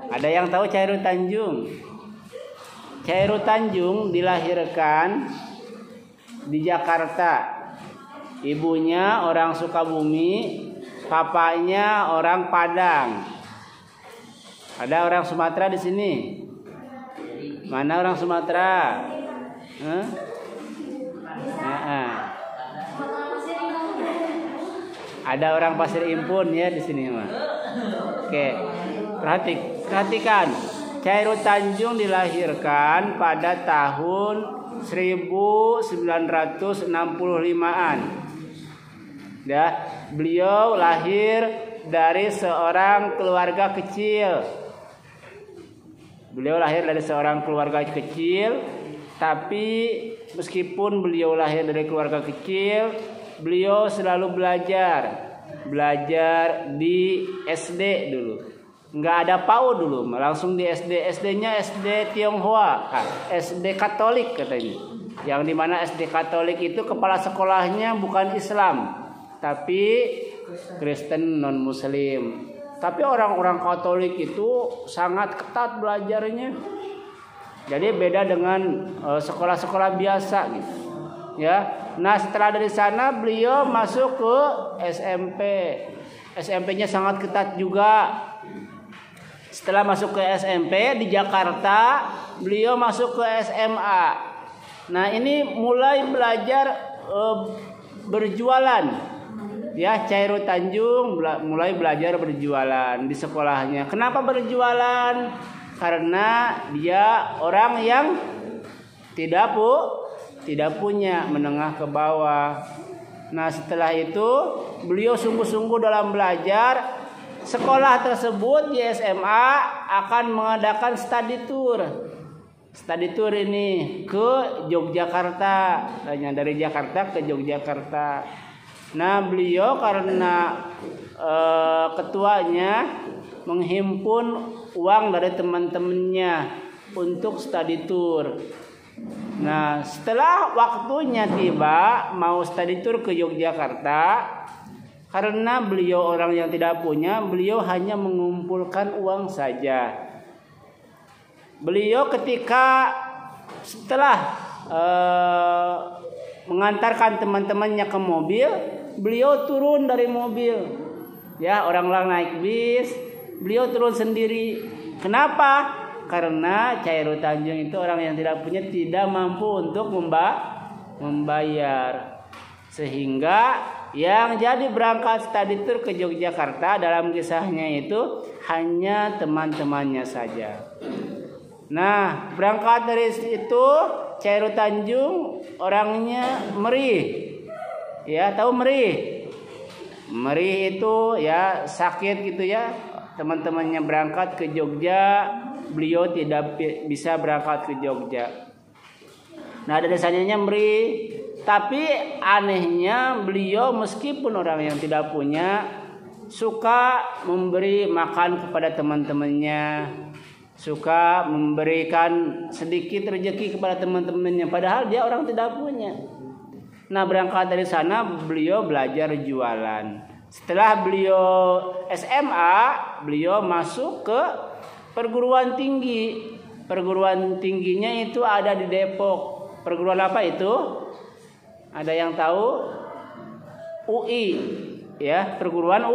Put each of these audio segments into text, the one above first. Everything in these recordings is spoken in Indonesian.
Ada yang tahu Chairul Tanjung? Chairul Tanjung dilahirkan di Jakarta. Ibunya orang Sukabumi, papanya orang Padang. Ada orang Sumatera di sini? Mana orang Sumatera? Ada orang Pasir Impun ya di sini mah. Oke. Perhatikan. Chairul Tanjung dilahirkan pada tahun 1965-an. Ya, beliau lahir dari seorang keluarga kecil. Tapi meskipun beliau lahir dari keluarga kecil, beliau selalu belajar di SD dulu. Nggak ada PAUD dulu, langsung di SD. SD-nya SD Tionghoa, SD Katolik katanya. Yang dimana SD Katolik itu kepala sekolahnya bukan Islam, tapi Kristen non Muslim. Tapi orang-orang Katolik itu sangat ketat belajarnya. Jadi beda dengan sekolah-sekolah biasa gitu. Ya. Nah, setelah dari sana beliau masuk ke SMP. SMP-nya sangat ketat juga. Setelah masuk ke SMP di Jakarta, beliau masuk ke SMA. Nah, ini mulai belajar berjualan. Ya, Chairul Tanjung mulai belajar berjualan di sekolahnya. Kenapa berjualan? Karena dia orang yang tidak punya, menengah ke bawah. Nah, setelah itu beliau sungguh-sungguh dalam belajar. Sekolah tersebut di SMA akan mengadakan study tour. Study tour ini ke Yogyakarta, hanya dari Jakarta ke Yogyakarta. Nah, beliau karena ketuanya menghimpun uang dari teman-temannya untuk study tour. Nah, setelah waktunya tiba mau study tour ke Yogyakarta, karena beliau orang yang tidak punya, beliau hanya mengumpulkan uang saja. Beliau ketika setelah mengantarkan teman-temannya ke mobil, beliau turun dari mobil. Ya, orang-orang naik bis, beliau turun sendiri. Kenapa? Karena Chairul Tanjung itu orang yang tidak punya, tidak mampu untuk membayar. Sehingga yang jadi berangkat study tour ke Yogyakarta dalam kisahnya itu hanya teman-temannya saja. Nah, berangkat dari itu Chairul Tanjung orangnya merih. Ya, tahu merih? Merih itu ya sakit gitu ya. Teman-temannya berangkat ke Jogja, beliau tidak bisa berangkat ke Jogja. Nah, dari sananya merih. Tapi anehnya beliau meskipun orang yang tidak punya, suka memberi makan kepada teman-temannya, suka memberikan sedikit rezeki kepada teman-temannya, padahal dia orang tidak punya. Nah, berangkat dari sana beliau belajar jualan. Setelah beliau SMA, beliau masuk ke perguruan tinggi. Perguruan tingginya itu ada di Depok. Perguruan apa itu? Ada yang tahu? UI, ya, perguruan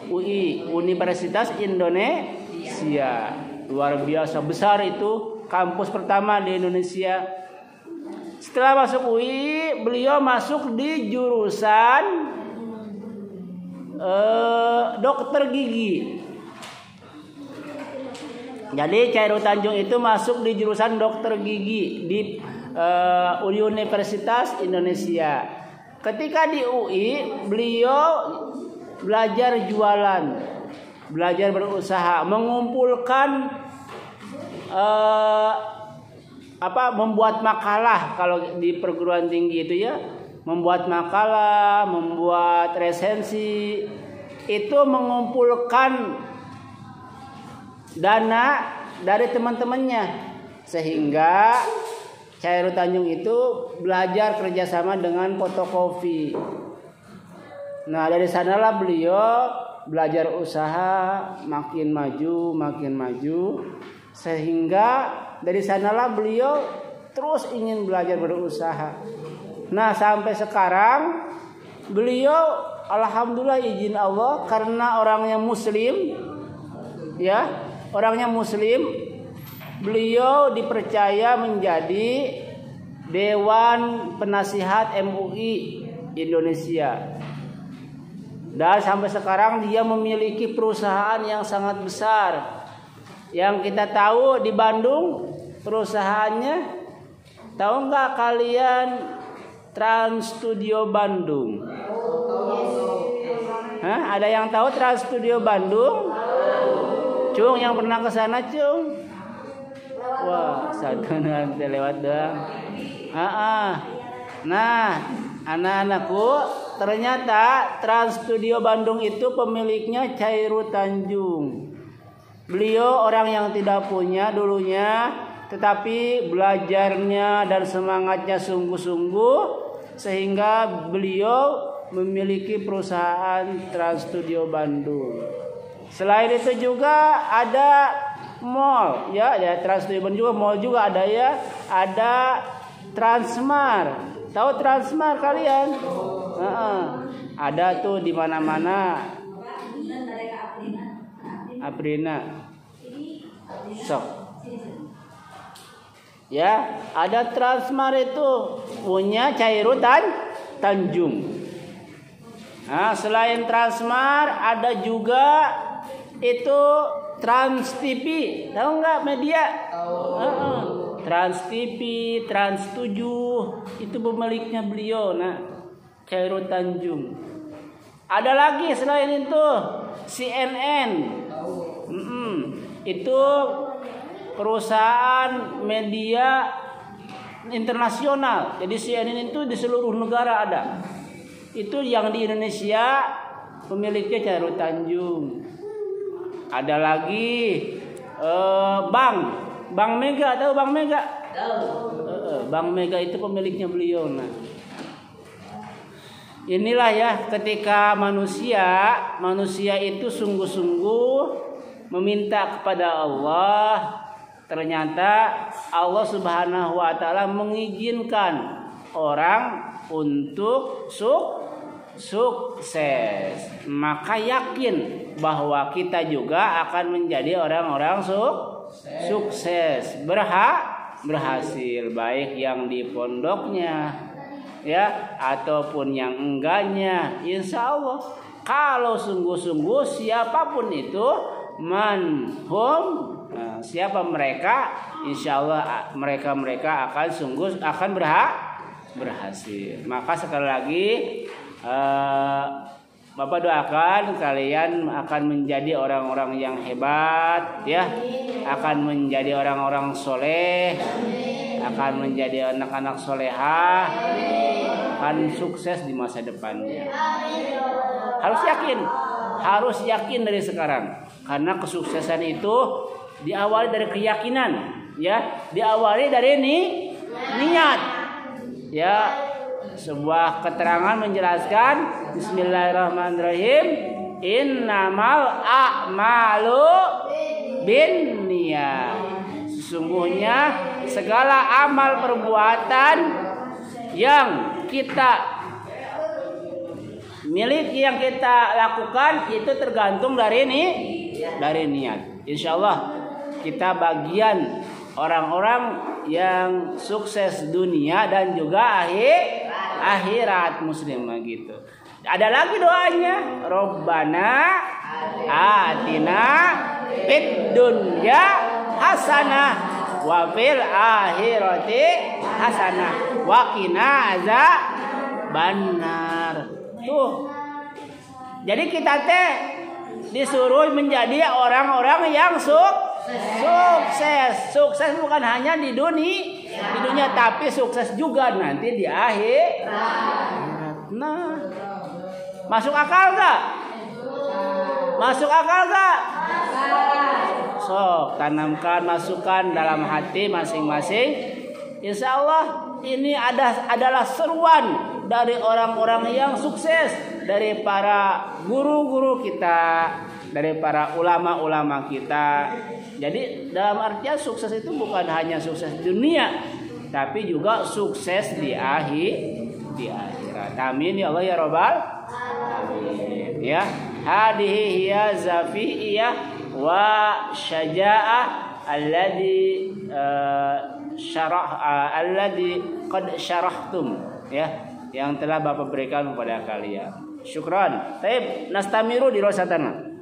UI, Universitas Indonesia. Luar biasa besar itu, kampus pertama di Indonesia. Setelah masuk UI, beliau masuk di jurusan dokter gigi. Jadi Chairul Tanjung itu masuk di jurusan dokter gigi di Universitas Indonesia. Ketika di UI, beliau belajar jualan, belajar berusaha, mengumpulkan membuat makalah. Kalau di perguruan tinggi itu ya, membuat makalah, membuat resensi, itu mengumpulkan dana dari teman-temannya, sehingga Chairul Tanjung itu belajar kerjasama dengan fotokopi. Nah, dari sanalah beliau belajar usaha makin maju sehingga dari sanalah beliau terus ingin belajar berusaha. Nah, sampai sekarang beliau alhamdulillah izin Allah karena orangnya muslim ya, beliau dipercaya menjadi Dewan Penasihat MUI Indonesia. Dan sampai sekarang dia memiliki perusahaan yang sangat besar. Yang kita tahu di Bandung perusahaannya, tahu nggak kalian Trans Studio Bandung? Hah? Ada yang tahu Trans Studio Bandung? Cung, yang pernah ke sana, Cung? Wah, satu nanti lewat doang. Nah, anak-anakku, ternyata Trans Studio Bandung itu pemiliknya Chairul Tanjung. Beliau orang yang tidak punya dulunya, tetapi belajarnya dan semangatnya sungguh-sungguh sehingga beliau memiliki perusahaan Trans Studio Bandung. Selain itu juga ada mall ya, Trans Studio Bandung juga mall juga ada ya, ada Transmart. Tahu Transmart kalian? Ada tuh di mana-mana. Aprina. Sok. Ya, ada Transmart itu punya Chairul Tanjung. Nah, selain Transmart ada juga itu Trans TV. Tahu nggak media? Trans TV, Trans 7 itu pemiliknya beliau, nah Chairul Tanjung. Ada lagi selain itu CNN, itu perusahaan media internasional. Jadi CNN itu di seluruh negara ada. Itu yang di Indonesia pemiliknya Chairul Tanjung. Ada lagi Bank Mega, tahu Bank Mega? Bank Mega itu pemiliknya beliau. Nah, inilah ya ketika manusia itu sungguh-sungguh meminta kepada Allah, ternyata Allah Subhanahu wa taala mengizinkan orang untuk sukses. Maka yakin bahwa kita juga akan menjadi orang-orang sukses, berhasil, baik yang di pondoknya ya ataupun yang enggaknya. Insya Allah kalau sungguh-sungguh siapapun itu siapa mereka, insya Allah mereka akan berhasil. Maka sekali lagi Bapak doakan kalian akan menjadi orang-orang yang hebat ya, akan menjadi orang-orang soleh, akan menjadi anak-anak solehah, akan sukses di masa depannya. Harus yakin dari sekarang, karena kesuksesan itu diawali dari keyakinan ya, diawali dari niat ya. Sebuah keterangan menjelaskan Bismillahirrahmanirrahim, innamal a'malu binniyat. Sesungguhnya segala amal perbuatan yang kita miliki, yang kita lakukan itu tergantung dari niat. Insyaallah kita bagian orang-orang yang sukses dunia dan juga akhirat muslim gitu. Ada lagi doanya, Robbana atina fid dunya hasanah wa fil akhirati hasanah wa qina azabannar. Tuh. Jadi kita disuruh menjadi orang-orang yang sukses. Sukses bukan hanya di dunia, tapi sukses juga nanti di akhirat. Nah, masuk akal gak? Sok tanamkan masukan dalam hati masing-masing. Insya Allah ini adalah seruan dari orang-orang yang sukses. dari para guru-guru kita, dari para ulama-ulama kita. Jadi dalam artian sukses itu bukan hanya sukses dunia, tapi juga sukses di akhirat. Amin ya Allah ya Rabbal alamin. Ya, hadhihi hiya zafiyah wa syaja'ah alladhi alladhi qad syarahtum, ya, yang telah Bapak berikan kepada kalian. Syukran. Taib nastamiru di rosatana.